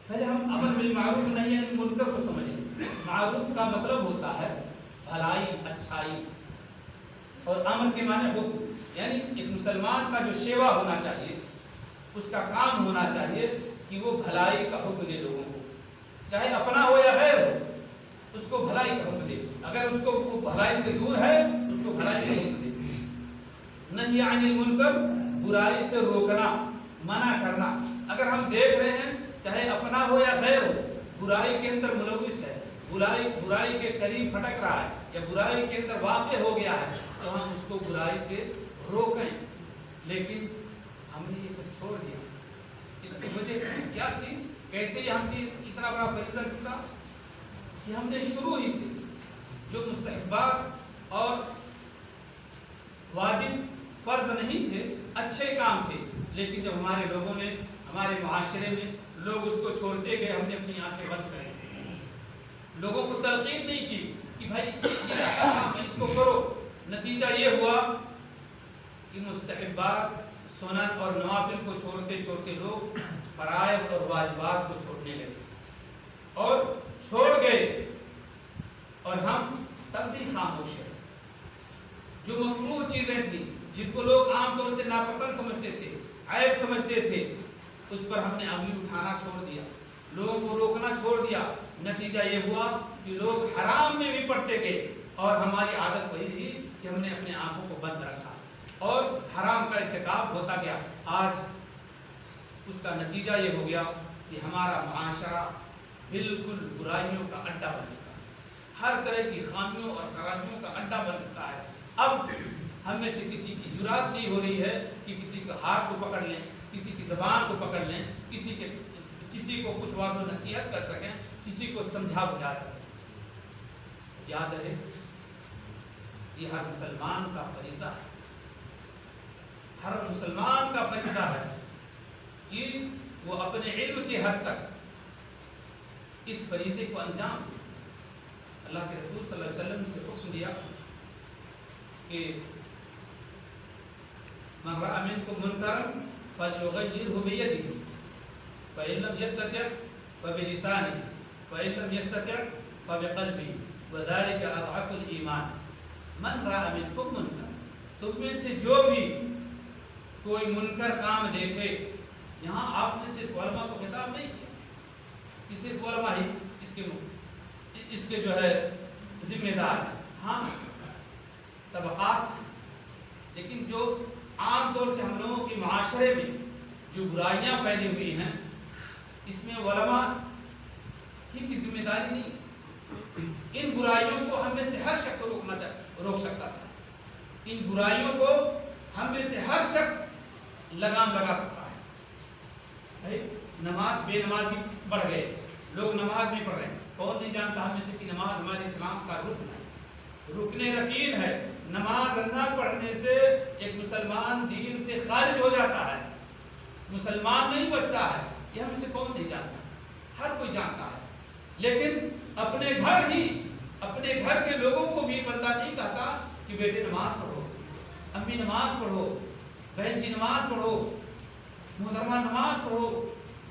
پہلے ہم امر بالمعروف نہی عن المنکر کو سمجھیں. معروف کا مطلب ہوتا ہے بھلائی، اچھائی، اور امر کے معنی حکم. یعنی ایک مسلمان کا جو شیوا ہونا چاہیے، اس کا کام ہونا چاہیے کہ وہ بھلائی کا حکم دے لوگوں کو، چاہے اپنا ہو یا غیر ہو، اس کو بھلائی کا حکم دے. اگر اس کو وہ بھلائی سے دور ہے اس کو بھلائی کا حکم دے. نہی عن المنکر، برائی سے روکنا، منع کرنا. اگر ہم دیکھ رہے ہیں چاہے اپنا ہو یا غیر ہو، برائی کے اندر ملوث ہے، برائی کے قریب پھٹک رہا ہے یا برائی کے اندر واقع ہو گیا ہے، تو ہم اس کو برائی سے روکیں. لیکن ہم نے یہ سب چھوڑ دیا. اس کی وجہ کیا تھی؟ کیسے یہ ہم سے اتنا بڑا فریضہ چھوٹا کہ ہم نے شروع ہی سے جو مستحبات اور واجب فرض نہیں تھے، اچھے کام تھے، لیکن جب ہمارے لوگوں نے، ہمارے معاشرے میں لوگ اس کو چھوڑتے گئے، ہم نے اپنی آنکھیں بند کریں. لوگوں کو تلقین نہیں کی کہ بھائی یہ اچھا کام ہے، اس کو کرو. نتیجہ یہ ہوا کہ مستحبات، سنن اور نوافل کو چھوڑتے چھوڑتے لوگ فرائض اور واجبات کو چھوڑنے لگے اور چھوڑ گئے، اور ہم تب بھی خاموش ہیں. جو مکروہ چیزیں تھیں، جن کو لوگ عام طور سے ناپسند سمجھتے تھے، عیب سمجھتے تھے، اس پر ہم نے انگلی اٹھانا چھوڑ دیا، لوگوں کو روکنا چھوڑ دیا. نتیجہ یہ ہوا کہ لوگ حرام میں بھی پڑتے گئے، اور ہماری عادت وہی تھی کہ ہم نے اپنے آنکھوں کو بند رکھا اور حرام کا ارتکاب ہوتا گیا. آج اس کا نتیجہ یہ ہو گیا کہ ہمارا معاشرہ بالکل برائیوں کا اڈا بن چکا ہے، ہر طرح کی خامیوں اور خرابیوں کا اڈا بن چکا ہے. اب ہم میں سے کسی کی جرات نہیں ہو رہی ہے کہ کسی کے ہاتھ کو پکڑ لیں، کسی کی زبان کو پکڑ لیں، کسی کو کچھ واضح نصیحت کر سکیں، کسی کو سمجھا بجھا سکیں. یاد رہے یہ ہر مسلمان کا فریضہ ہے، ہر مسلمان کا فریضہ ہے کہ وہ اپنے علم کے حد تک اس فریضے کو انجام دے. اللہ کے رسول صلی اللہ علیہ وسلم نے جو حکم دیا کہ من رأى منكم منكرا فليغيره بيده فإن لم يستطع فبلسانه فإن لم يستطع فبقلبه وذلك أضعف الإيمان. من رأى منكم منكرا، تم میں سے جو بھی کوئی منکر کام دیکھے. یہاں آپ نے صرف علماء کو خطاب نہیں کیا کہ صرف علماء ہی اس کے جو ہے ذمہ دار ہیں. ہاں طبقات ہیں، لیکن جو عام طور سے ہم لوگوں کے معاشرے میں جو برائیاں پھیلی ہوئی ہیں، اس میں علماء کی ذمہ داری نہیں. ان برائیوں کو ہم میں سے ہر شخص روک سکتا تھا. ان برائیوں کو ہم میں سے ہر شخص لگام لگا سکتا ہے. نماز، بے نمازی بڑھ گئے، لوگ نماز نہیں پڑھ رہے ہیں. کون نہیں جانتا ہم میں سے کہ نماز ہمارے اسلام کا رکن ہے، رکن یقین ہے. نماز نہ پڑھنے سے ایک مسلمان دین سے خارج ہو جاتا ہے، مسلمان نہیں بچتا ہے. یہ ہم سے کون نہیں جانتا؟ ہر کوئی جانتا ہے. لیکن اپنے گھر کے لوگوں کو بھی بندہ نہیں کہتا کہ بیٹے نماز پڑھو، امی نماز پڑھو، بہن جی نماز پڑھو، محترمہ نماز پڑھو،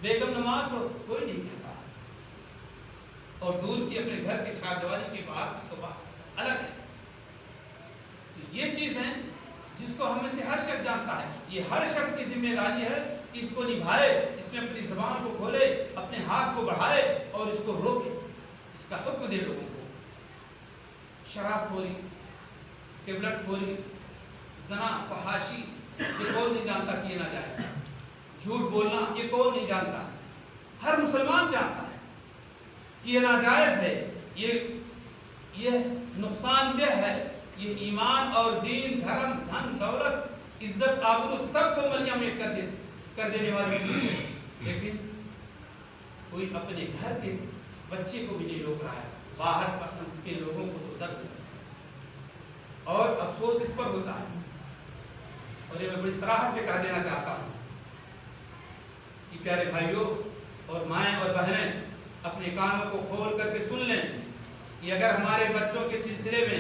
بیگم نماز پڑھو. کوئی نہیں کہتا. اور دور کی اپنے گھر کے چار دیواری کے باہر کی تو بات الگ ہے. یہ چیز ہے جس کو ہم میں سے ہر شخص جانتا ہے. یہ ہر شخص کی ذمہ داری ہے کہ اس کو نبھائے، اس میں اپنی زبان کو کھولے، اپنے ہاتھ کو بڑھائے اور اس کو روکے، اس کا حکم دے لوگوں کو. شراب خوری، ٹیبلٹ خوری، زنا، فحاشی، یہ کون نہیں جانتا کہ یہ ناجائز ہے. جھوٹ بولنا یہ کون نہیں جانتا؟ ہر مسلمان جانتا ہے کہ یہ ناجائز ہے، یہ نقصان دہ ہے، یہ ایمان اور دین، دھرم، دھن، دولت، عزت، آبرو سب کو ملیامت کر دینے والی چیز ہے. لیکن کوئی اپنے گھر کے بچے کو بھی نہیں روک رہا ہے، باہر کے لوگوں کو تو درد ہے اور افسوس اس پر ہوتا ہے. اور یہ میں بڑی صراحت سے کہہ دینا چاہتا ہوں کہ پیارے بھائیوں اور مائیں اور بہنیں اپنے کانوں کو کھول کر کے سن لیں کہ اگر ہمارے بچوں کے سلسلے میں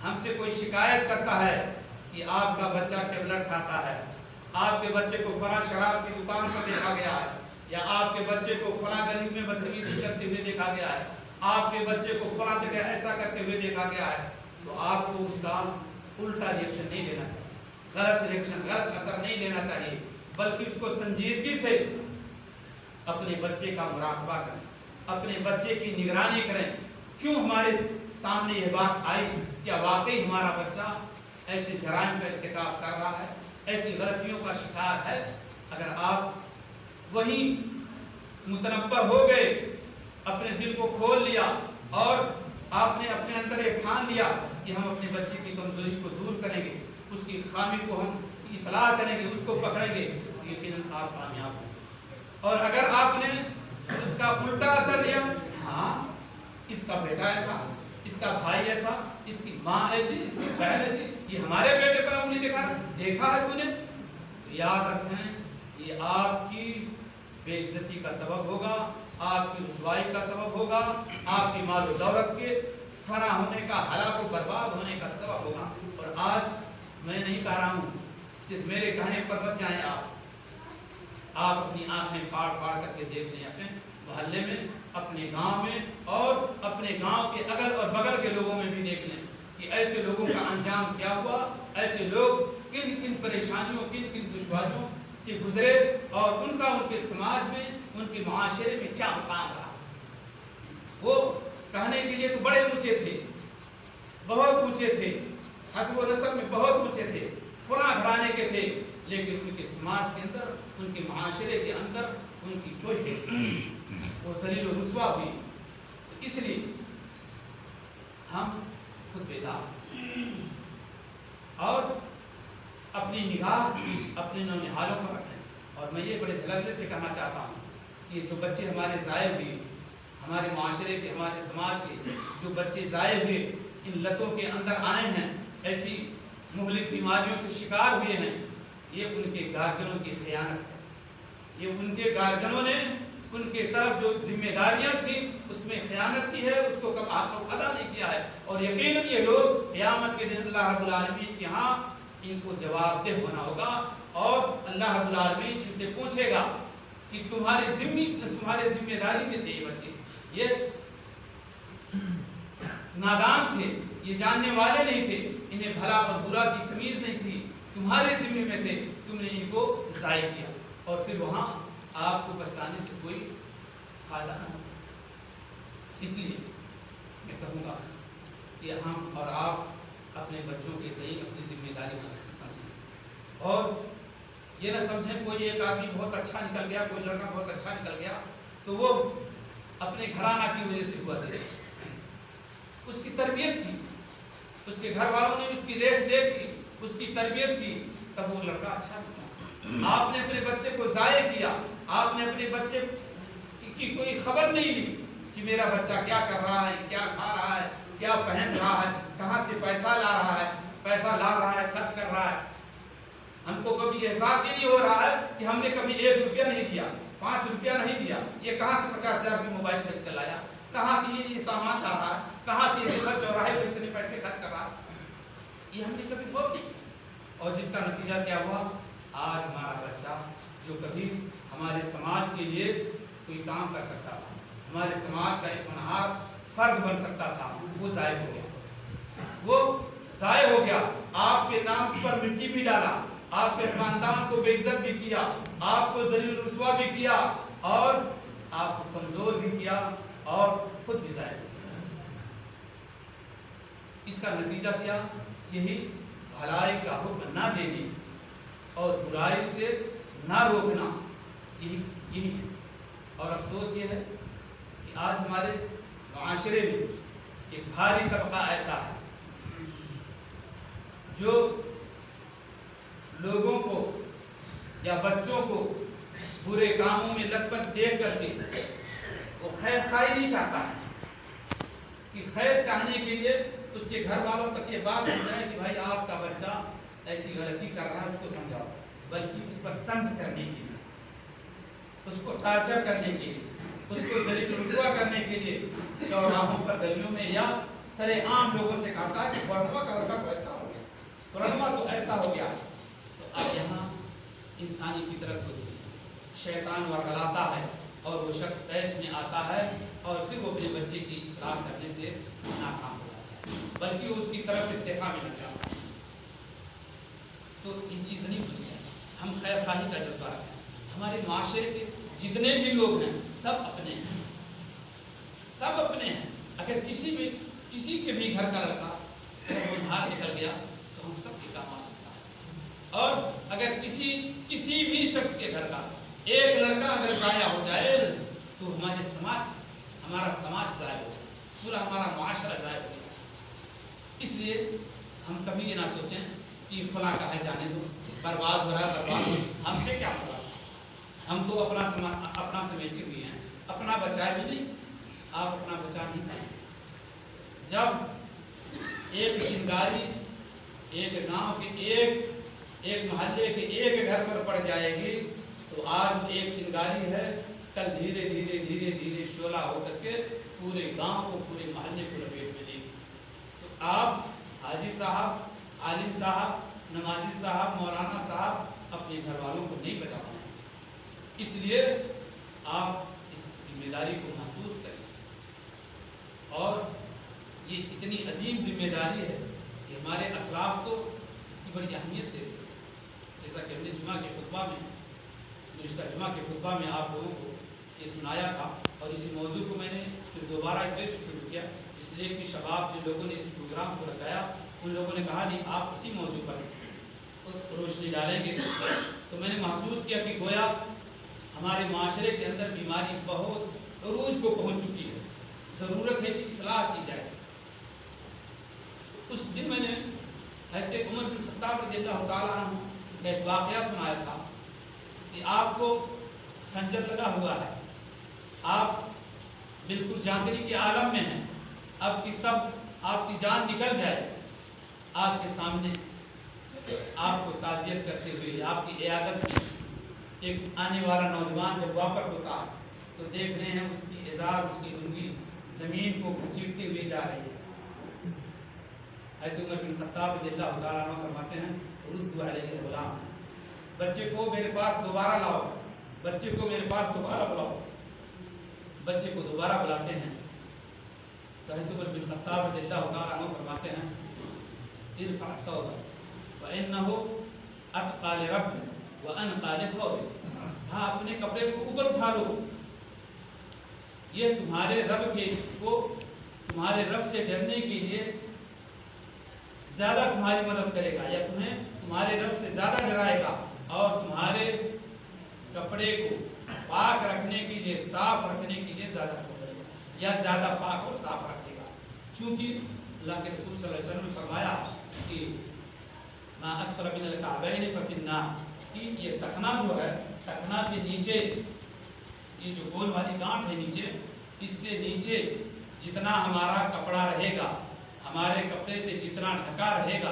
ہم سے کوئی شکایت کرتا ہے کہ آپ کا بچہ ٹیبلٹ کھاتا ہے، آپ کے بچے کو فلاں شراب کی دکان پر دیکھا گیا ہے، یا آپ کے بچے کو فلاں گلی میں بدتمیزی کرتے ہوئے دیکھا گیا ہے، آپ کے بچے کو فلاں جگہ ایسا کرتے ہوئے دیکھا گیا ہے، تو آپ کو اس کا الٹا ریئیکشن نہیں لینا چاہیے، غلط ریئیکشن، غلط اثر نہیں لینا چاہیے، بلکہ اس کو سنجیدگی سے اپنے بچے کا مراقبہ کریں، اپنے بچے کی نگرانی کریں۔ کیوں ہمارے سامنے یہ بات آئی؟ کیا واقعی ہمارا بچہ ایسے جرائم کا ارتکاب کر رہا ہے، ایسی غلطیوں کا شکار ہے؟ اگر آپ وہیں متنبہ ہو گئے، اپنے دل کو کھول لیا اور آپ نے اپنے اندر یہ ٹھان لیا کہ ہم اپنے بچے کی کمزوری کو دور کریں گے، اس کی خامی کو ہم اصلاح کریں گے، اس کو پکڑیں گے، تو یقیناً آپ کامیاب ہوں۔ اور اگر آپ نے اس کا الٹا اثر لیا، ہاں اس کا بیٹا ایسا، اس کا بھائی ایسا، اس کی ماں ایسی، اس کی بہن ایسی، یہ ہمارے بیٹے پر انگلی دکھا رہا، دیکھا ہے تو نے، یاد رکھیں یہ آپ کی بے عزتی کا سبب ہوگا، آپ کی رسوائی کا سبب ہوگا، آپ کی مال و دولت کے فنا ہونے کا، ہلاک و برباد ہونے کا سبب ہوگا۔ اور آج میں نہیں کہہ رہا ہوں، صرف میرے کہنے پر مت جائیں، آپ اپنی آنکھیں پھاڑ پھاڑ کر کے دیکھ لیں، اپنے محلے میں، اپنے گاؤں میں اور اپنے گاؤں کے اگل اور بغل کے لوگوں میں بھی دیکھ لیں کہ ایسے لوگوں کا انجام کیا ہوا، ایسے لوگ کن کن پریشانیوں، کن کن دشواریوں سے گزرے، اور ان کا ان کے سماج میں، ان کے معاشرے میں کیا مقام رہا۔ وہ کہنے کے لیے تو بڑے اونچے تھے، بہت اونچے تھے، حسب و نسب میں بہت اونچے تھے، فلاں گھرانے کے تھے، لیکن ان کے سماج کے اندر، ان کے معاشرے کے اندر ان کی کوئی حیثیت نہیں، وہ ذلیل و رسوا ہوئی۔ اس لیے ہم خود بیدار اور اپنی نگاہ اپنے نونہالوں پر رکھیں۔ اور میں یہ بڑے دھڑلے سے کہنا چاہتا ہوں کہ جو بچے ہمارے ضائع ہوئے، ہمارے معاشرے کے، ہمارے سماج کے جو بچے ضائع ہوئے، ان لتوں کے اندر آئے ہیں، ایسی مہلک بیماریوں کے شکار ہوئے ہیں، یہ ان کے گارجنوں کی خیانت ہے۔ یہ ان کے گارجنوں نے ان کے طرف جو ذمہ داریاں تھیں اس میں خیانت کی ہے، اس کو کب ادا نہیں کیا ہے، اور یقیناً یہ لوگ قیامت کے دن اللہ رب العالمین کے ہاں ان کو جواب دہ ہونا ہوگا، اور اللہ رب العالمین ان سے پوچھے گا کہ تمہارے ذمہ داری میں تھے یہ بچے، یہ نادان تھے، یہ جاننے والے نہیں تھے، انہیں بھلا اور برا کی تمیز نہیں تھی، تمہارے ذمہ میں تھے، تم نے ان کو ضائع کیا، اور پھر وہاں آپ کو پچھتانے سے کوئی فائدہ نہ ہو۔ اس لیے میں کہوں گا کہ ہم اور آپ اپنے بچوں کے تئیں اپنی ذمہ داری سمجھیں، اور یہ نہ سمجھیں کوئی ایک آدمی بہت اچھا نکل گیا، کوئی لڑکا بہت اچھا نکل گیا تو وہ اپنے گھرانہ کی وجہ سے ہوا سے، اس کی تربیت تھی، اس کے گھر والوں نے اس کی دیکھ دیکھ کی، اس کی تربیت کی، تب وہ لڑکا اچھا نکلا۔ آپ نے اپنے بچے کو ضائع کیا، آپ نے اپنے بچے کی کوئی خبر نہیں لی کہ میرا بچہ کیا کر رہا ہے، کیا کھا رہا ہے، کیا پہن رہا ہے، کہاں سے پیسہ لا رہا ہے، خرچ کر رہا ہے۔ ہم کو کبھی احساس ہی نہیں ہو رہا ہے کہ ہم نے کبھی 1 روپیہ نہیں دیا، 5 روپیہ نہیں دیا، یہ کہاں سے 50,000 کی موبائل خرید کر لایا، کہاں سے یہ سامان لا رہا ہے، کہاں سے یہ چوراہے پہ اتنے پیسے خرچ کر رہا ہے، یہ ہم نے کبھی غور نہیں کیا۔ اور جس کا نتیجہ کیا ہوا، آج ہمارا بچہ جو کبھی ہمارے سماج کے لیے کوئی کام کر سکتا تھا، ہمارے سماج کا ایک ہونہار فرد بن سکتا تھا، وہ ضائع ہو گیا، وہ ضائع ہو گیا۔ آپ کے نام پر مٹی بھی ڈالا، آپ کے خاندان کو بے عزت بھی کیا، آپ کو ذلیل و رسوا بھی کیا، اور آپ کو کمزور بھی کیا، اور خود بھی ضائع ہو گیا۔ اس کا نتیجہ کیا؟ یہی بھلائی کا حکم نہ دینے اور برائی سے نہ روکنا، یہی ہے۔ اور افسوس یہ ہے کہ آج ہمارے معاشرے میں ایک بھاری طبقہ ایسا ہے جو لوگوں کو یا بچوں کو برے کاموں میں لت پت دیکھ کر کے وہ خیر خواہی نہیں چاہتا ہے، کہ خیر چاہنے کے لیے اس کے گھر والوں تک یہ بات ہو جائے کہ بھائی آپ کا بچہ ایسی غلطی کر رہا ہے، اس کو سمجھاؤ، بلکہ اس پر طنز کرنے کے لیے، اس کو ٹارچر کرنے کے لیے، اس کو ذلیل و رسوا کرنے کے لیے چوراہوں پر، گلیوں میں یا سرے عام لوگوں سے کہتا ہے کہ فلانواں کا لڑکا تو ایسا ہو گیا، فلانواں تو ایسا ہو گیا۔ تو اب یہاں انسانی فطرت ہوتی ہے، شیطان ورغلاتا ہے اور وہ شخص طیش میں آتا ہے اور پھر وہ اپنے بچے کی اصلاح کرنے سے ناکام ہو جاتا ہے، بلکہ وہ اس کی طرف سے اتفاق میں لگ جاتا ہے۔ تو یہ چیز نہیں ہونی چاہیے، ہم خیر خواہی کا جذبہ رکھیں۔ ہمارے معاشرے کے جتنے بھی لوگ ہیں سب اپنے ہیں، سب اپنے ہیں۔ اگر کسی کے بھی گھر کا لڑکا باہر نکل گیا تو ہم سب کے کام آ سکتا ہے، اور اگر کسی بھی شخص کے گھر کا ایک لڑکا اگر ضائع ہو جائے تو ہمارا سماج ضائع ہو جائے، پورا ہمارا معاشرہ ضائع ہو جائے۔ اس لیے ہم کبھی یہ نہ سوچیں کہ فلاں کا ہے جانے دو، برباد ہو رہا ہے برباد ہو، ہم سے کیا ہوگا؟ ہم تو اپنا سمیٹے ہوئے ہیں، اپنا بچائے بھی نہیں، آپ اپنا بچا نہیں پائیں۔ جب ایک چنگاری ایک گاؤں کے ایک محلے کے ایک گھر پر پڑ جائے گی تو آج ایک چنگاری ہے، کل دھیرے دھیرے دھیرے دھیرے شعلہ ہو کر کے پورے گاؤں کو پورے محلے کو لپیٹ میں لے گی۔ تو آپ حاجی صاحب، عالم صاحب، نمازی صاحب، مولانا صاحب اپنے گھر والوں کو نہیں بچا پائیں، اس لیے آپ اس ذمہ داری کو محسوس کریں، اور یہ اتنی عظیم ذمہ داری ہے کہ ہمارے اسلاف تو اس کی بڑی اہمیت دیتے ہیں۔ جیسا کہ ہم نے جمعہ کے خطبہ میں گزشتہ جمعہ کے خطبہ میں آپ لوگوں کو یہ سنایا تھا، اور اسی موضوع کو میں نے پھر دوبارہ اس لیے شروع کیا اس لیے کہ شباب جو لوگوں نے اس پروگرام کو رچایا ان لوگوں نے کہا نہیں آپ اسی موضوع پر روشنی ڈالیں گے، تو میں نے محسوس کیا کہ گویا ہمارے معاشرے کے اندر بیماری بہت عروج کو پہنچ چکی ہے، ضرورت ہے کہ اصلاح کی جائے۔ اس دن میں نے حضرت عمر بن خطاب رضی اللہ تعالیٰ عنہ کا ایک واقعہ سنایا تھا کہ آپ کو خنجر لگا ہوا ہے، آپ بالکل جانکری کے عالم میں ہیں، اب کہ تب آپ کی جان نکل جائے، آپ کے سامنے آپ کو تعزیت کرتے ہوئے آپ کی عیادت میں ایک آنے والا نوجوان جب واپس ہوتا ہے تو دیکھ رہے ہیں اس کی ازار، اس کی انگلی زمین کو گھسیٹتے ہوئے جا رہی ہے۔ حضرت عمر بن خطاب رضی اللہ تعالیٰ عنہ فرماتے ہیں ردوا علیہ الغلام، بچے کو میرے پاس دوبارہ لاؤ، بچے کو میرے پاس دوبارہ بلاؤ۔ بچے کو دوبارہ بلاتے ہیں تو حضرت عمر بن خطاب رضی اللہ تعالیٰ عنہ فرماتے ہیں ارفع ثوبک فإنه أتقى لربك وأنقى لثوبك، ہاں اپنے کپڑے کو اوپر اٹھا لو، یہ تمہارے رب سے ڈرنے کے لیے زیادہ تمہاری مدد کرے گا، یا تمہیں تمہارے رب سے زیادہ ڈرائے گا، اور تمہارے کپڑے کو پاک رکھنے کے لیے، صاف رکھنے کے لیے زیادہ سب کرے گا، یا زیادہ پاک اور صاف رکھے گا۔ چونکہ اللہ کے رسول صلی اللہ علیہ وسلم نے فرمایا کہ ما اسفل من الکعبین ففی النار، کہ یہ ٹخنا جو ہے، ٹخنا سے نیچے یہ جو گول والی گانٹھ ہے نیچے، اس سے نیچے جتنا ہمارا کپڑا رہے گا، ہمارے کپڑے سے جتنا ڈھکا رہے گا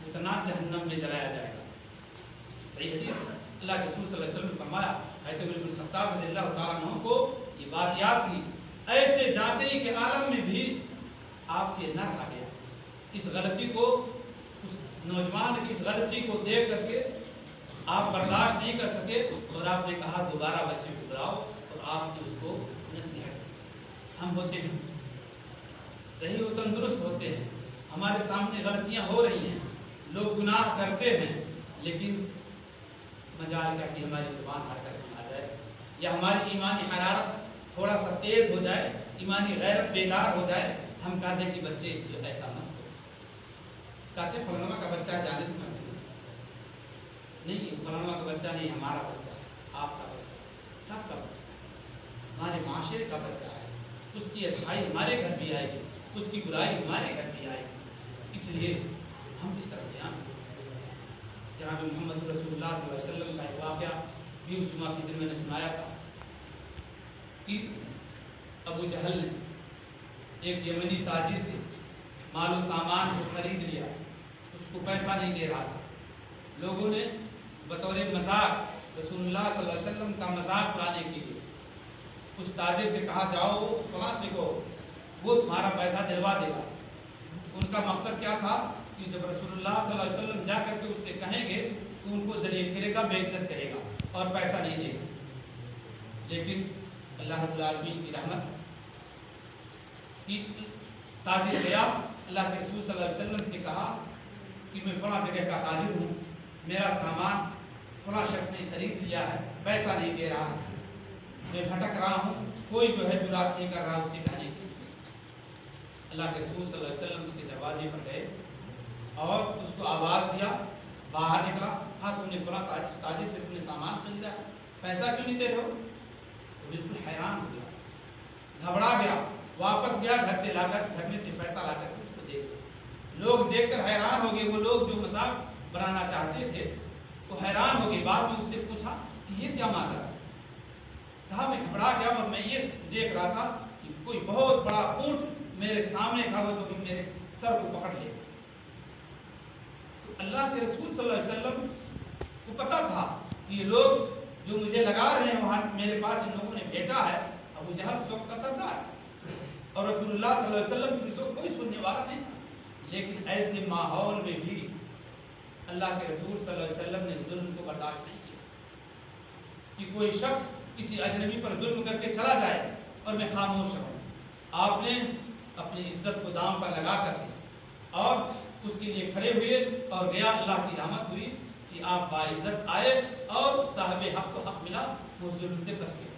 اتنا جہنم میں جلایا جائے گا۔ صحیح حدیث ہے، اللہ کے رسول صلی اللہ علیہ وسلم نے فرمایا۔ حضرت عمر بن خطاب رضی اللہ تعالیٰ عنہ کو یہ بات یاد تھی، ایسے جانکری کے عالم میں بھی آپ سے نہ رہا گیا، اس غلطی کو، اس نوجوان کی اس غلطی کو دیکھ کر کے آپ برداشت نہیں کر سکے، اور آپ نے کہا دوبارہ بچے کو بلاؤ، اور آپ نے اس کو نصیحت کی۔ ہم ہوتے ہیں صحیح و تندرست ہوتے ہیں، ہمارے سامنے غلطیاں ہو رہی ہیں، لوگ گناہ کرتے ہیں، لیکن مجال کا کہ ہماری زبان حرکت میں آ جائے، یا ہماری ایمانی حرارت تھوڑا سا تیز ہو جائے، ایمانی غیرت بیدار ہو جائے، ہم کہتے ہیں کہ بچے ایسا مت کرو، کہتے ہیں فلانا کا بچہ جانے تو مت دو، نہیں فلانا کا بچہ نہیں، ہمارا بچہ ہے، آپ کا بچہ ہے، سب کا بچہ ہے، ہمارے معاشرے کا بچہ ہے، اس کی اچھائی ہمارے گھر بھی آئے گی، اس کی برائی ہمارے گھر بھی آئے گی، اس لیے ہم اس طرف دھیان دیں۔ جناب محمد رسول اللہ صلی اللہ علیہ وسلم کا ایک واقعہ بھی اس جمعہ کے دن میں نے سنایا تھا کہ ابو جہل نے، ایک یمنی تاجر تھے، مال و سامان کو خرید لیا، اس کو پیسہ نہیں دے رہا تھا، لوگوں نے بطور مذاق رسول اللہ صلی اللہ علیہ وسلم کا مذاق اڑانے کے لیے اس تاجر سے کہا جاؤ فلاں سے کہو وہ تمہارا پیسہ دلوا دے گا۔ ان کا مقصد کیا تھا کہ جب رسول اللہ صلی اللہ علیہ وسلم جا کر کے اس سے کہیں گے تو ان کو ذلیل کرے گا، بے عزت کرے گا اور پیسہ نہیں دے گا۔ لیکن اللہ رب العالمین کی رحمت کی تاجر گیا، اللہ کے رسول صلی اللہ علیہ وسلم سے کہا کہ میں فلاں جگہ کا تاجر ہوں، میرا سامان فلاں شخص نے خرید لیا ہے، پیسہ نہیں دے رہا ہے، میں بھٹک رہا ہوں، کوئی جو ہے جرات نہیں کر رہا اسے کہنے کی۔ اللہ کے رسول صلی اللہ علیہ وسلم اس کے دروازے پر گئے اور اس کو آواز دیا، باہر نکلا، ہاں تم نے فلاں تاجر سے تم نے سامان خریدا، پیسہ کیوں نہیں دے رہے ہو؟ تو بالکل حیران ہو گیا، گھبرا گیا، واپس گیا گھر سے لا کر، گھر میں سے پیسہ لا کر اس کو دے دیا۔ لوگ دیکھ کر حیران ہو گئے، وہ لوگ جو مذاق بنانا چاہتے تھے وہ حیران ہو گئے۔ بعد میں اس سے پوچھا کہ یہ کیا ماجرا ہے؟ کہا میں گھبرا گیا اور میں یہ دیکھ رہا تھا کہ کوئی بہت بڑا اونٹ میرے سامنے کھڑا ہوا تو میرے سر کو پکڑ لیا۔ تو اللہ کے رسول صلی اللہ علیہ وسلم کو پتا تھا کہ یہ لوگ جو مجھے لگا رہے ہیں وہاں میرے پاس ان لوگوں نے بھیجا ہے، ابو جہل اس وقت کا سردار ہے اور رسول اللہ صلی اللہ علیہ وسلم کی اس وقت کوئی سننے والا نہیں تھا۔ لیکن ایسے ماحول میں بھی اللہ کے رسول صلی اللہ علیہ وسلم نے ظلم کو برداشت نہیں کیا کہ کوئی شخص کسی اجنبی پر ظلم کر کے چلا جائے اور میں خاموش رہوں۔ آپ نے اپنی عزت کو دام پر لگا کر اور اس کے لیے کھڑے ہوئے اور گیا، اللہ کی رحمت ہوئی کہ آپ باعزت آئے اور صاحب حق کو حق ملا، وہ ظلم سے بچ گئے۔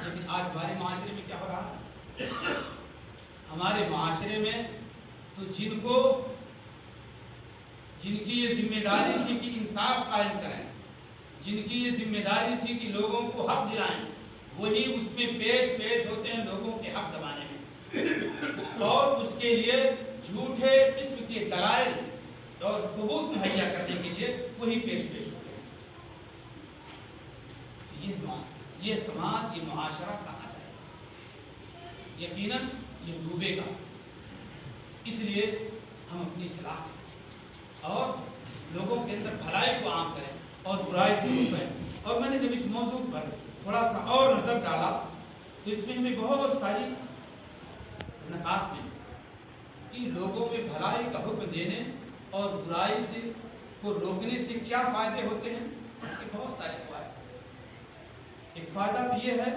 لیکن آج ہمارے معاشرے میں کیا ہو رہا ہے؟ ہمارے معاشرے میں تو جن کی یہ ذمہ داری تھی کہ انصاف قائم کریں، جن کی یہ ذمہ داری تھی کہ لوگوں کو حق دلائیں، وہی اس میں پیش ہوتے ہیں لوگوں کے حق دبانے میں، اور اس کے لیے جھوٹے قسم کے دلائل اور ثبوت مہیا کرنے کے لیے وہی پیش ہوتے ہیں۔ یہ سماج، یہ معاشرہ کہاں جائے؟ یقیناً یہ ڈوبے گا۔ اس لیے ہم اپنی اصلاح کریں اور لوگوں کے اندر بھلائی کو عام کریں اور برائی سے روکیں۔ اور میں نے جب اس موضوع پر تھوڑا سا اور نظر ڈالا تو اس میں ہمیں بہت ساری نکات ملی کہ لوگوں میں بھلائی کا حکم دینے اور برائی سے کو روکنے سے کیا فائدے ہوتے ہیں۔ اس کے بہت سارے فائدے۔ ایک فائدہ تو یہ ہے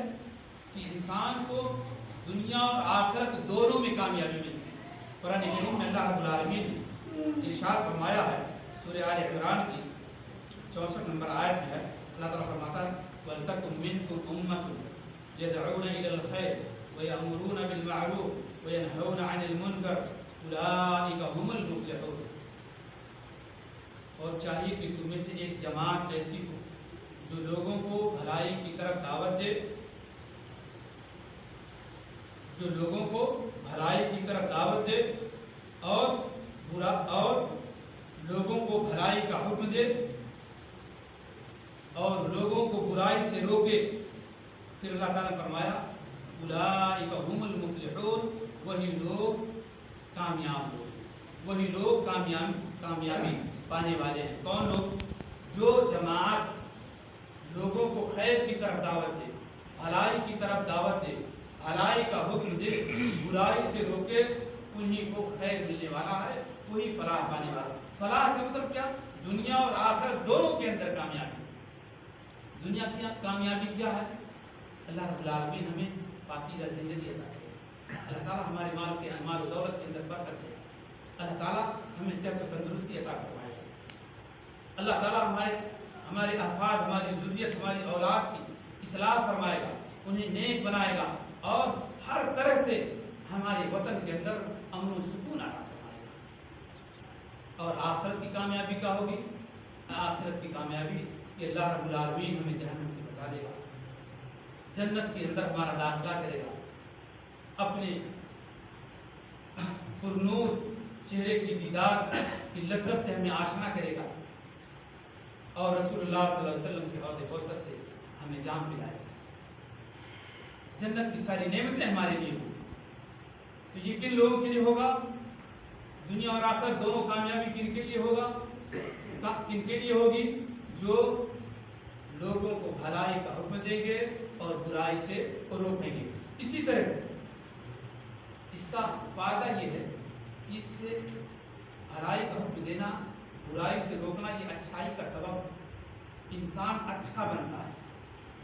کہ انسان کو دنیا اور آخرت دونوں میں کامیابی ملتی ہے۔ قرآن کریم میں اللہ رب العالمین نے ارشاد فرمایا ہے، سورہ آل عمران کی 64 نمبر آیت میں ہے، اللہ تعالیٰ فرماتا ہے وَلْتَكُن مِّنكُمْ أُمَّةٌ يَدْعُونَ إِلَى الْخَيْرِ وَيَأْمُرُونَ بِالْمَعْرُوفِ وَيَنْهَوْنَ عَنِ الْمُنكَرِ أُولَٰئِكَ هُمُ الْمُفْلِحُونَ۔ اور چاہیے کہ تم میں سے ایک جماعت ایسی ہو جو لوگوں کو بھلائی کی طرف دعوت دے، جو لوگوں کو بھلائی کی طرف دعوت دے اور لوگوں کو بھلائی کا حکم دے اور لوگوں کو برائی سے روکے۔ پھر اللہ تعالیٰ نے فرمایا اولئک هم المفلحون، وہی لوگ کامیاب لوگ، وہی لوگ کامیابی پانے والے ہیں۔ کون لوگ؟ جو جماعت لوگوں کو خیر کی طرف دعوت دے، بھلائی کی طرف دعوت دے، بھلائی کا حکم دے، برائی سے روکے، انہی کو خیر ملنے والا ہے، وہی فلاح پانے والا ہے۔ فلاح کا مطلب کیا؟ دنیا اور آخرت دونوں کے اندر کامیابی۔ دنیا کی کامیابی کیا ہے؟ اللہ رب العالمین ہمیں پاکیزہ زندگی عطا کرے، اللہ تعالیٰ ہمارے مال و دولت کے اندر برکت دے، اللہ تعالیٰ ہمیں صحت و تندرستی عطا فرمائے، اللہ تعالیٰ ہمارے افراد، ہماری ذریت، ہماری اولاد کی اصلاح فرمائے گا، انہیں نیک بنائے گا اور ہر طرح سے ہمارے وطن کے اندر امن و سکون عطا فرمائے گا۔ اور آخرت کی کامیابی کیا ہوگی؟ آخرت کی کامیابی کہ اللہ رب العالمین ہمیں جہنم سے بچا دے گا، جنت کے اندر ہمارا داخلہ کرے گا، اپنے پرنور چہرے کی دیدار کی لذت سے ہمیں آشنا کرے گا اور رسول اللہ صلی اللہ علیہ وسلم کے حوض کوثر سے ہمیں جام پلائے گا۔ جنت کی ساری نعمتیں ہمارے لیے ہوں تو یہ کن لوگوں کے لیے ہوگا؟ دنیا اور آخرت دونوں کامیابی کن کے لیے ہوگا؟ کن کے لیے ہوگی؟ جو لوگوں کو بھلائی کا حکم دیں گے اور برائی سے روکیں گے۔ اسی طرح سے اس کا فائدہ یہ ہے کہ اس سے بھلائی کا حکم دینا، برائی سے روکنا، یہ اچھائی کا سبب، انسان اچھا بنتا ہے،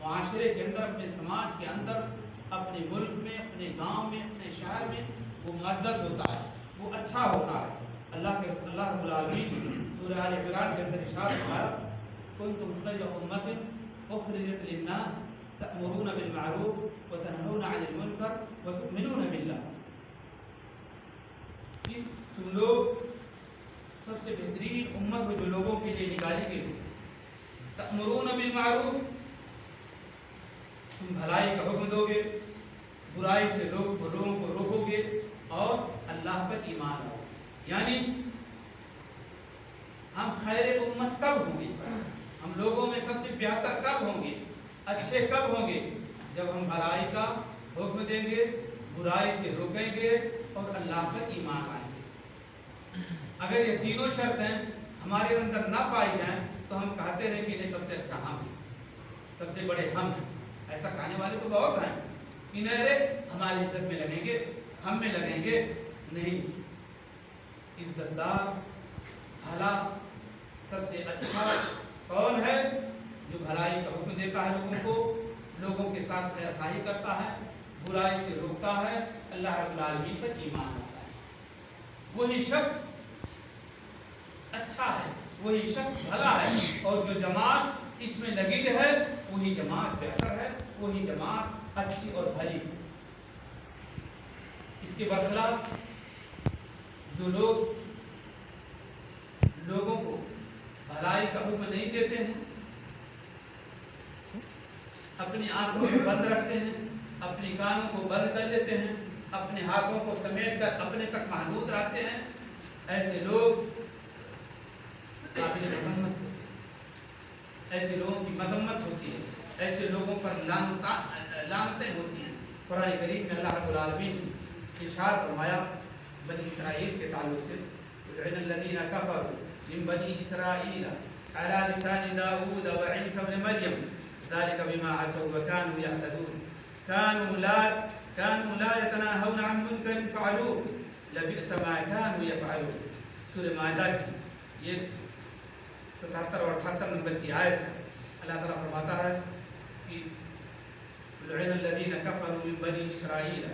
معاشرے کے اندر، اپنے سماج کے اندر، اپنے ملک میں، اپنے گاؤں میں، اپنے شہر میں وہ معزز ہوتا ہے، وہ اچھا ہوتا ہے۔ اللہ رب العالمین سورہ آل عمران کے اندر ارشاد فرمایا کنتم خیر امۃ اخرجت للناس تأمرون بالمعروف وتنہون عن المنکر وتؤمنون باللہ، کہ تم لوگ سب سے بہترین امت ہو جو لوگوں کے لیے نکالی گئی۔ تأمرون بالمعروف، تم بھلائی کا حکم دو گے، برائی سے لوگوں کو روکو گے، اور اللہ پر ایمان لاؤ۔ یعنی ہم خیر امت کب ہوں گے، ہم لوگوں میں سب سے بہتر کب ہوں گے، اچھے کب ہوں گے، جب ہم بھلائی کا حکم دیں گے، برائی سے روکیں گے، اور اللہ پر ایمان لائیں گے۔ اگر یہ تینوں شرطیں ہمارے اندر نہ پائی جائیں تو ہم کہتے رہیں کہ نہیں سب سے اچھا ہم ہیں، سب سے بڑے ہم ہیں۔ ایسا کہنے والے تو بہت ہیں کہ نہیں ہماری عزت میں لگیں گے، ہم میں لگیں گے۔ نہیں، عزت دار، بھلا، سب سے اچھا کون ہے؟ جو بھلائی کا حکم دیتا ہے لوگوں کو، لوگوں کے ساتھ خیر خواہی کرتا ہے، برائی سے روکتا ہے، اللہ رب العالمین پر ایمان لاتا ہے۔ وہی شخص اچھا ہے، وہی شخص بھلا ہے، اور جو جماعت اس میں لگی ہے وہی جماعت بہتر ہے، وہی جماعت اچھی اور بھلی ہے۔ اس کے برخلاف جو لوگ لوگوں کو بھلائی کا حکم نہیں دیتے ہیں، اپنی آنکھوں کو بند رکھتے ہیں، اپنی کانوں کو بند کر لیتے ہیں، اپنے ہاتھوں کو سمیٹ کر اپنے تک محدود رکھتے ہیں، ایسے لوگ قابل مذمت ہوتے ہیں، ایسے لوگوں کی مذمت ہوتی ہے، ایسے لوگوں پر لعنتیں ہوتی ہیں۔ قرآن کریم میں اللہ رب العالمین نے ارشاد فرمایا بنی اسرائیل کے تعلق سے لعن الذین کفروا من بنی اسرائیل علی لسان داؤد وعیسی ابن مریم ذلك بما عصوا وكانوا يعتدون كانوا لا يتناهون عن منكر فعلوه لبئس ما كانوا يفعلون۔ سورہ مائدہ کی یہ 77 اور 78 نمبر کی آیت ہے۔ اللہ تعالیٰ فرماتا ہے کہ لعن الذین کفروا من بنی اسرائیل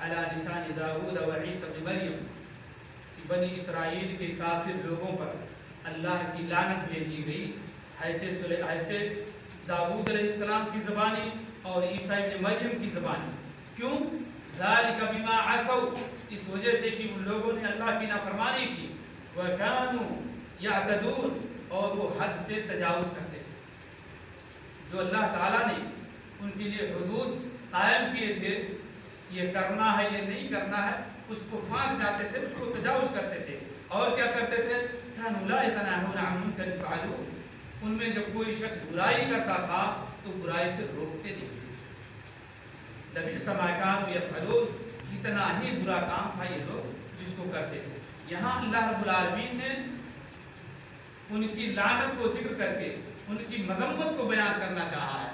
علی لسان داؤد وعیسی ابن مریم، کہ بنی اسرائیل کے کافر لوگوں پر اللہ کی لعنت بھیجی گئی حضرت داؤد علیہ السلام کی زبانی اور عیسیٰ ابن مریم کی زبانی۔ کیوں؟ ذالک بما عصوا، اس وجہ سے کہ ان لوگوں نے اللہ کی نافرمانی کی، وکانوا یعتدون، اور وہ حد سے تجاوز کرتے تھے۔ جو اللہ تعالیٰ نے ان کے لیے حدود قائم کیے تھے، یہ کرنا ہے یہ نہیں کرنا ہے، اس کو پھانک جاتے تھے، اس کو تجاوز کرتے تھے۔ اور کیا کرتے تھے؟ كانوا لا يتناهون عن منكر فعلوه، ان میں جب کوئی شخص برائی کرتا تھا تو برائی سے روکتے نہیں تھے۔ لبئس ما كانوا يفعلون، کتنا ہی برا کام تھا یہ لوگ جس کو کرتے تھے۔ یہاں اللہ رب العالمین نے ان کی لعنت کو ذکر کر کے ان کی مذمت کو بیان کرنا چاہا ہے،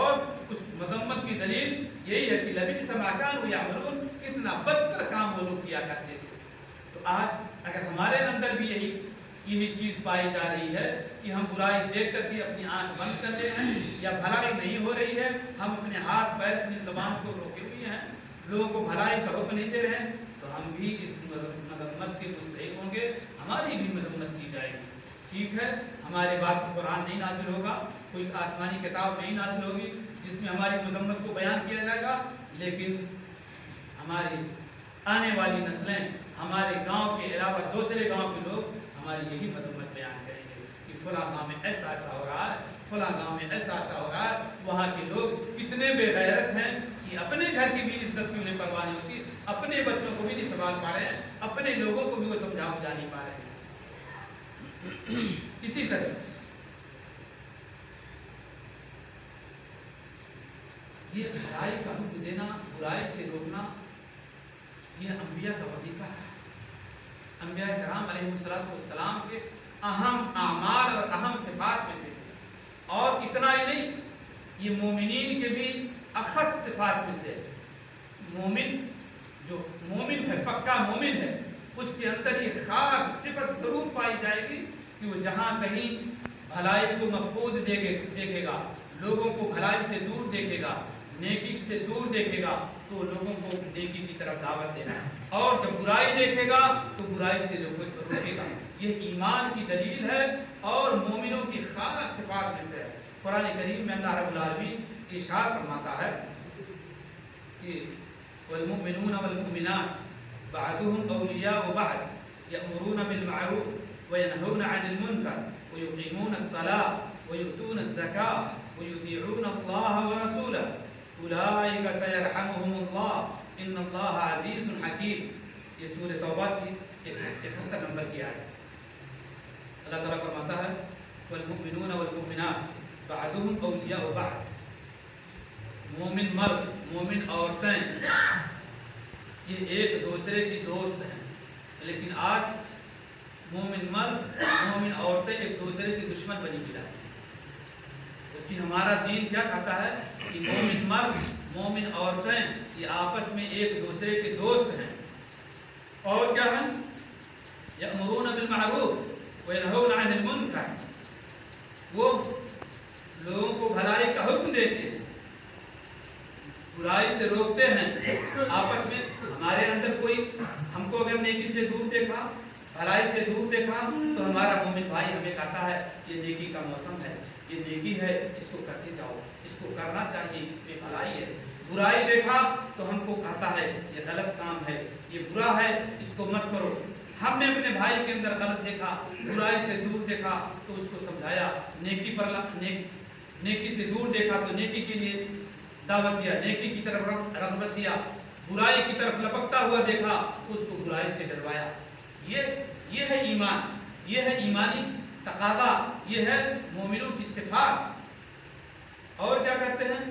اور اس مذمت کی دلیل یہی ہے کہ لبئس ما كانوا يعملون، کتنا بدتر کام وہ لوگ کیا کرتے تھے۔ تو آج اگر ہمارے اندر بھی یہی چیز پائی جا رہی ہے کہ ہم برائی دیکھ کر بھی اپنی آنکھ بند کر رہے ہیں، یا بھلائی نہیں ہو رہی ہے، ہم اپنے ہاتھ پیر اپنی زبان کو روکے ہوئے ہیں، لوگوں کو بھلائی کا حکم نہیں دے رہے ہیں، تو ہم بھی اس مذمت کے مستحق ہوں گے، ہماری بھی مذمت کی جائے گی۔ ٹھیک ہے، ہمارے بعد قرآن نہیں نازل ہوگا، کوئی آسمانی کتاب نہیں نازل ہوگی جس میں ہماری مذمت کو بیان کیا جائے گا، لیکن ہماری آنے والی نسلیں، ہمارے گاؤں کے علاوہ دوسرے گاؤں کے لوگ ہماری یہی مذمت بیان کریں گے کہ فلاں گاؤں میں ایسا ایسا ہو رہا ہے، فلاں گاؤں میں ایسا ایسا ہو رہا ہے، وہاں کے لوگ کتنے بے غیرت ہیں کہ اپنے گھر کی بھی عزت کی انہیں پرواہ نہیں ہوتی، اپنے بچوں کو بھی نہیں سنبھال پا رہے ہیں، اپنے لوگوں کو بھی وہ سمجھا بجھا نہیں پا رہے ہیں۔ اسی طرح سے یہ بھلائی کا حکم دینا، برائی سے روکنا، یہ انبیاء کا وظیفہ ہے۔ انبیاء کرام علیہ السلام کے اہم اعمال اور اہم صفات میں سے تھے، اور اتنا ہی نہیں، یہ مومنین کے بھی اخص صفات میں سے ہے۔ مومن جو مومن ہے، پکا مومن ہے، اس کے اندر یہ خاص صفت ضرور پائی جائے گی کہ وہ جہاں کہیں بھلائی کو مفقود دیکھے گا، لوگوں کو بھلائی سے دور دیکھے گا، نیکی سے دور دیکھے گا تو لوگوں کو نیکی کی طرف دعوت دینا ہے، اور جب برائی دیکھے گا تو برائی سے روکے گا۔ یہ ایمان کی دلیل ہے اور مومنوں کی خاص صفات میں سے ہے۔ قرآن کریم میں اللہ رب العالمین ارشاد فرماتا ہے کہ والمؤمنون والمؤمنات بعضهم اولیاء بعض یأمرون بالمعروف وینہون عن المنکر ویقیمون الصلاة ویؤتون الزکاة ویطیعون اللہ ورسولہ اولئک سیرحمهم اللہ ان اللہ عزیز حکیم۔ یہ سورۃ توبہ کی 71 نمبر کی آیت۔ اللہ تعالیٰ فرماتا ہے والمؤمنون والمؤمنات بعضهم اولیاء بعض، مومن مرد مومن عورتیں یہ ایک دوسرے کی دوست ہیں، لیکن آج مومن مرد مومن عورتیں ایک دوسرے کی دشمن بنی ملا ہے۔ جبکہ ہمارا دین کیا کہتا ہے کہ مومن مرد مومن عورتیں یہ آپس میں ایک دوسرے کے دوست ہیں، اور کیا ہیں؟ یأمرون بالمعروف وینہون عن المنکر، وہ لوگوں کو بھلائی کا حکم دیتے ہیں، برائی سے روکتے ہیں۔ آپس میں ہمارے اندر کوئی ہم کو اگر نیکی سے دور دیکھا، بھلائی سے دور دیکھا تو ہمارا مومن بھائی ہمیں کہتا ہے یہ نیکی کا موسم ہے، یہ نیکی ہے، اس کو کرتے جاؤ، اس کو کرنا چاہیے، اس میں بھلائی ہے۔ برائی دیکھا تو ہم کو کہتا ہے یہ غلط کام ہے، یہ برا ہے، اس کو مت کرو۔ ہم نے اپنے بھائی کے اندر غلط دیکھا، برائی سے دور دیکھا تو اس کو سمجھایا، نیکی سے دور دیکھا تو نیکی کے لیے دعوت دیا، نیکی کی طرف رغبت دیا، برائی کی طرف لپکتا ہوا دیکھا تو اس کو برائی سے ڈروایا۔ یہ ہے ایمان، یہ ہے ایمانی تقاضا، یہ ہے مومنوں کی صفات۔ اور کیا کرتے ہیں؟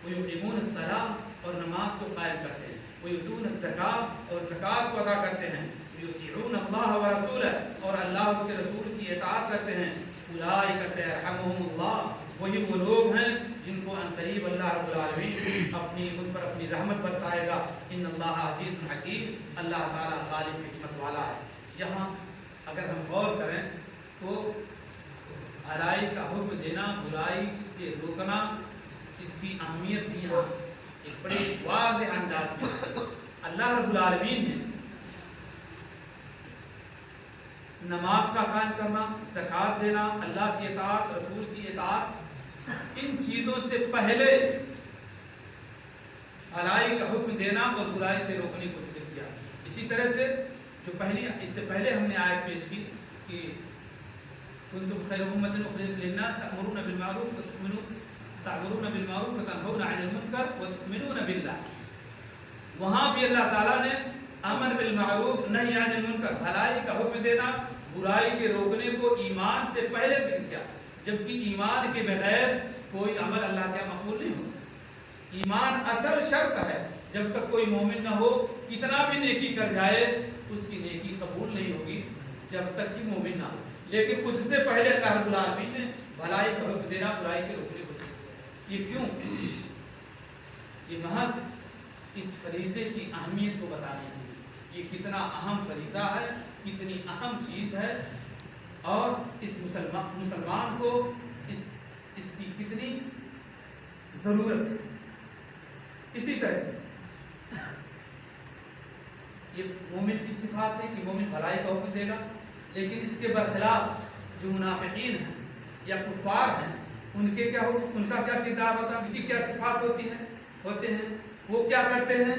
وَيُقِيمُونَ الصَّلَاةَ اور نماز کو قائم کرتے ہیں، وَيُؤْتُونَ الزَّكَاةَ اور زکوٰۃ کو ادا کرتے ہیں، وَيُطِيعُونَ اللَّهَ وَرَسُولَهُ اور اللہ اس کے رسول کی اطاعت کرتے ہیں۔ أُولَٰئِكَ سَيَرْحَمُهُمُ اللَّهُ وہی وہ لوگ ہیں جن کو عنقریب اللہ رب العالمین ان پر اپنی رحمت برسائے گا۔ ان اللہ عزیز حکیم، اللہ تعالیٰ غالب حکمت والا ہے۔ یہاں اگر ہم غور کریں تو بھلائی کا حکم دینا، برائی سے روکنا، اس کی اہمیت بھی یہاں ایک بڑے واضح انداز میں اللہ رب العالمین نے نماز کا قائم کرنا، زکوٰۃ دینا، اللہ کی اطاعت، رسول کی اطاعت، ان چیزوں سے پہلے بھلائی کا حکم دینا اور برائی سے روکنے کو ذکر کیا۔ اسی طرح سے اس سے پہلے ہم نے آیت پیش کی کہ کنتم خیر امۃ اخرجت للناس تأمرون بالمعروف وتنہون عن المنکر وتؤمنون باللہ۔ وہاں بھی اللہ تعالیٰ نے امر بالمعروف نہی عن المنکر، بھلائی کا حکم دینا، برائی کے روکنے کو ایمان سے پہلے ذکر کیا، جبکہ ایمان کے بغیر کوئی عمل اللہ کا مقبول نہیں ہوتا۔ ایمان اصل شرط ہے، جب تک کوئی مومن نہ ہو کتنا بھی نیکی کر جائے اس کی نیکی قبول نہیں ہوگی جب تک کہ مومن نہ ہو۔ لیکن اس سے پہلے اللہ رب العالمین نے بھلائی کا حکم دینا، برائی کے روکنے کو ذکر کیا۔ یہ کیوں؟ یہ محض اس فریضے کی اہمیت کو بتانے کے لیے، یہ کتنا اہم فریضہ ہے، کتنی اہم چیز ہے، اور اس مسلمان کو اس کی کتنی ضرورت ہے۔ اسی طرح سے یہ مومن کی صفات ہے کہ مومن بھلائی کا حکم دے گا، لیکن اس کے برخلاف جو منافقین ہیں یا کفار ہیں ان کا کیا کردار ہوتا ہے، ان کی کیا صفات ہوتے ہیں، وہ کیا کرتے ہیں؟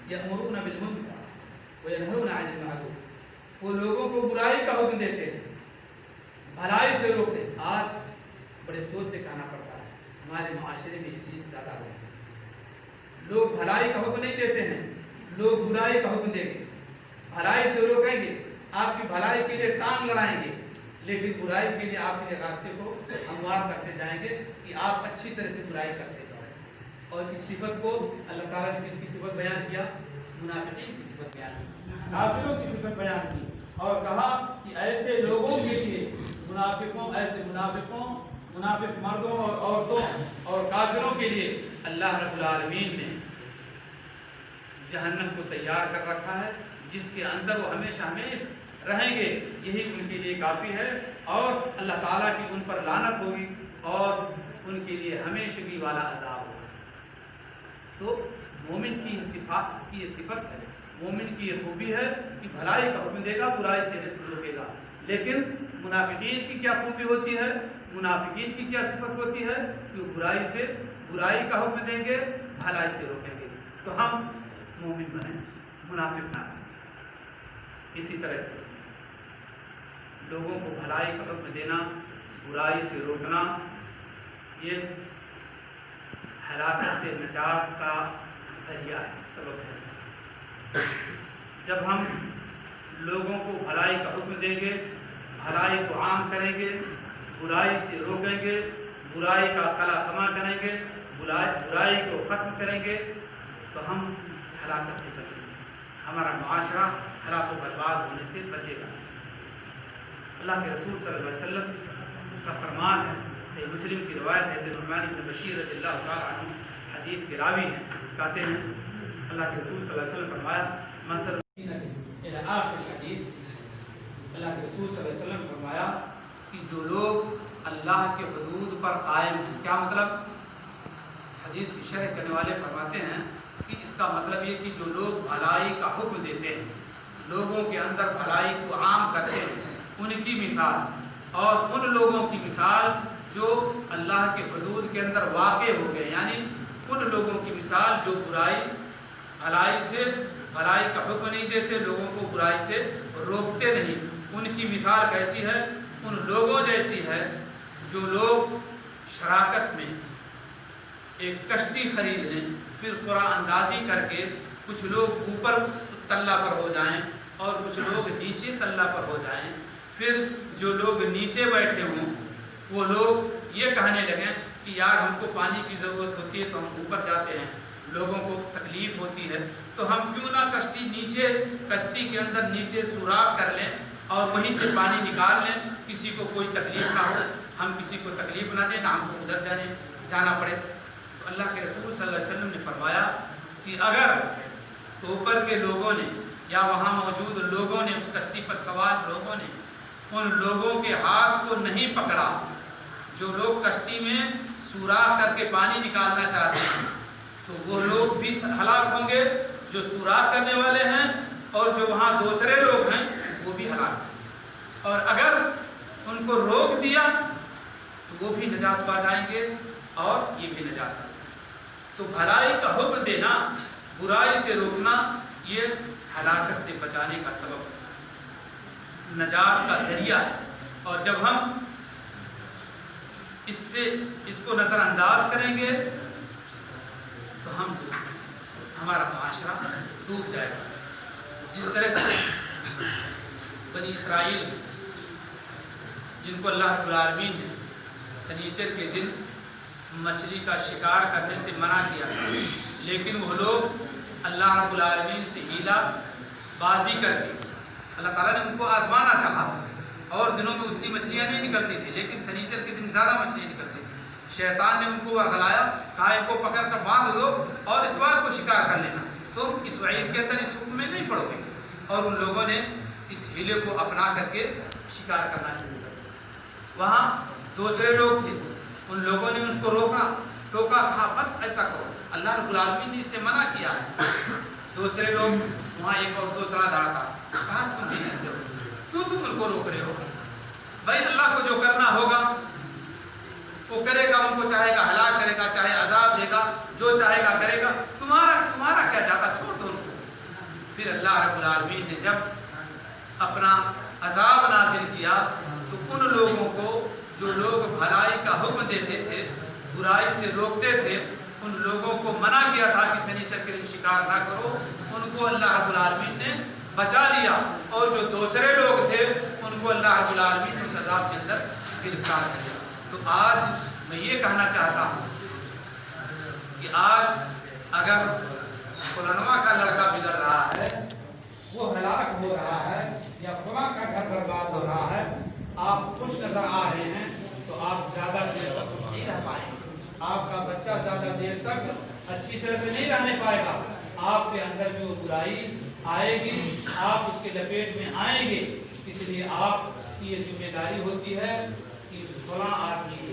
یأمرون بالمنکر وینہون عن المعروف، وہ لوگوں کو برائی کا حکم دیتے ہیں، بھلائی سے روکتے ہیں۔ آج بڑے افسوس سے کہنا پڑتا ہے ہمارے معاشرے میں یہ چیز زیادہ ہو رہی ہے۔ لوگ بھلائی کا حکم نہیں دیتے ہیں، لوگ برائی کا حکم دیں گے، بھلائی سے روکیں گے، آپ کی بھلائی کے لیے ٹانگ لڑائیں گے، لیکن برائی کے لیے آپ کے راستے کو ہموار کرتے جائیں گے کہ آپ اچھی طرح سے برائی کرتے جائیں۔ اور اس صفت کو اللہ تعالیٰ نے کس کی صفت بیان کیا؟ منافقین کی صفت بیان کی، کافروں کی صفت بیان کی، اور کہا کہ ایسے لوگوں کے لیے منافق مردوں اور عورتوں اور کافروں کے لیے اللہ رب العالمین نے جہنم کو تیار کر رکھا ہے، جس کے اندر وہ ہمیشہ رہیں گے، یہی ان کے لیے کافی ہے، اور اللہ تعالیٰ کی ان پر لعنت ہوگی اور ان کے لیے ہمیشگی والا عذاب ہوگا۔ تو مومن کی صفات کی یہ صفت ہے، مومن کی یہ خوبی ہے کہ بھلائی کا حکم دے گا، برائی سے روکے گا۔ لیکن منافقین کی کیا خوبی ہوتی ہے، منافقین کی کیا صفت ہوتی ہے کہ وہ برائی کا حکم دیں گے، بھلائی سے روکیں گے۔ تو ہم مومن بنیں، منافق نہ بنیں۔ اسی طرح سے لوگوں کو بھلائی کا حکم دینا، برائی سے روکنا، یہ ہلاکت سے نجات کا ذریعہ ہے، سبب ہے۔ جب ہم لوگوں کو بھلائی کا حکم دیں گے، بھلائی کو عام کریں گے، برائی سے روکیں گے، برائی کا قلع کما کریں گے، برائی کو ختم کریں گے، تو ہم ہلاکت سے بچیں گے، ہمارا معاشرہ ہلاک و برباد ہونے سے بچے گا۔ اللہ کے رسول صلی اللہ علیہ وسلم کا فرمان ہے، صحیح مسلم کی روایت ہے، نعمان بن بشیر رضی اللہ تعالیٰ عنہ حدیث کے راوی ہیں، کہتے ہیں اللہ کے رسول صلی اللہ علیہ وسلم فرمایا منتر الى آخر حدیث، اللہ کے رسول صلی اللہ علیہ وسلم فرمایا کہ جو لوگ اللہ کے حدود پر قائم ہیں، کیا مطلب؟ حدیث کی شرح کرنے والے فرماتے ہیں کہ اس کا مطلب یہ کہ جو لوگ بھلائی کا حکم دیتے ہیں، لوگوں کے اندر بھلائی کو عام کرتے ہیں، ان کی مثال اور ان لوگوں کی مثال جو اللہ کے حدود کے اندر واقع ہو گئے، یعنی ان لوگوں کی مثال جو بھلائی کا حکم نہیں دیتے، لوگوں کو برائی سے روکتے نہیں، ان کی مثال کیسی ہے؟ ان لوگوں جیسی ہے جو لوگ شراکت میں ایک کشتی خرید لیں، پھر قرآن اندازی کر کے کچھ لوگ اوپر تلہ پر ہو جائیں اور کچھ لوگ نیچے تلہ پر ہو جائیں، پھر جو لوگ نیچے بیٹھے ہوں وہ لوگ یہ کہنے لگیں کہ یار ہم کو پانی کی ضرورت ہوتی ہے تو ہم اوپر جاتے ہیں، لوگوں کو تکلیف ہوتی ہے تو ہم کیوں نہ کشتی کے اندر نیچے سوراخ کر لیں اور وہیں سے پانی نکال لیں، کسی کو کوئی تکلیف نہ ہو، ہم کسی کو تکلیف نہ دیں، نہ ہم کو ادھر جانا پڑے۔ تو اللہ کے رسول صلی اللہ علیہ وسلم نے فرمایا کہ اگر اوپر کے لوگوں نے یا وہاں موجود لوگوں نے، اس کشتی پر سوار لوگوں نے ان لوگوں کے ہاتھ کو نہیں پکڑا جو لوگ کشتی میں سوراخ کر کے پانی نکالنا چاہتے ہیں، تو وہ لوگ بھی ہلاک ہوں گے جو سوراخ کرنے والے ہیں، اور جو وہاں دوسرے لوگ ہیں وہ بھی ہلاک ہیں۔ اور اگر ان کو روک دیا تو وہ بھی نجات پا جائیں گے اور یہ بھی نجات پا جائیں گے۔ تو بھلائی کا حکم دینا، برائی سے روکنا، یہ ہلاکت سے بچانے کا سبب ہے، نجات کا ذریعہ ہے۔ اور جب ہم اس کو نظر انداز کریں گے تو ہمارا معاشرہ ڈوب جائے گا۔ جس طرح سے بنی اسرائیل جن کو اللہ رب العالمین نے سنیچر کے دن مچھلی کا شکار کرنے سے منع کیا، لیکن وہ لوگ اللہ رب العالمین سے ہیلا بازی کر کے اللہ تعالیٰ نے ان کو آزمانا چاہا، اور دنوں میں اتنی مچھلیاں نہیں نکلتی تھی، لیکن سنیچر کے دن زیادہ مچھلیاں نکلتی تھی۔ شیطان نے ان کو ورغلایا، کہا ان کو پکڑ کر باندھ دو اور اتوار کو شکار کر لینا، تم اس وعید کے اندر اس حکم میں نہیں پڑو گے۔ اور ان لوگوں نے اس ہیلے کو اپنا کر کے شکار کرنا شروع کر دیا۔ وہاں دوسرے لوگ تھے، ان لوگوں نے اس کو روکا، ٹوکا، کہا مت ایسا کرو، اللہ رب العالمین نے اس سے منع کیا ہے۔ دوسرے لوگ وہاں ایک اور دوسرا دھڑا تھا، کہا تم بھی ایسے ہو، کیوں تم ان کو روک رہے ہو؟ بھائی اللہ کو جو کرنا ہوگا وہ کرے گا، ان کو چاہے گا ہلاک کرے گا، چاہے عذاب دے گا، جو چاہے گا کرے گا، تمہارا کیا جاتا، چھوڑ دو ان کو۔ پھر اللہ رب العالمین نے جب اپنا عذاب نازل کیا تو ان لوگوں کو جو لوگ بھلائی کا حکم دیتے تھے، برائی سے روکتے تھے، ان لوگوں کو منع کیا تھا کہ سنیچر کے دن شکار نہ کرو، ان کو اللہ رب العالمین نے بچا لیا، اور جو دوسرے لوگ تھے ان کو اللہ رب العالمین نے اس عذاب کے اندر گرفتار کر لیا۔ تو آج میں یہ کہنا چاہتا ہوں کہ آج اگر فلانواں کا لڑکا بگڑ رہا ہے، وہ ہلاک ہو رہا ہے، یا فلاں کا گھر برباد ہو رہا ہے، آپ خوش نظر آ رہے ہیں تو آپ زیادہ دیر تک خوش نہیں رہ پائیں گے، آپ کا بچہ زیادہ دیر تک اچھی طرح سے نہیں رہنے پائے گا، آپ کے اندر جو برائی آئے گی آپ اس کے لپیٹ میں آئیں گے۔ اس لیے آپ کی یہ ذمہ داری ہوتی ہے کہ فلاں آدمی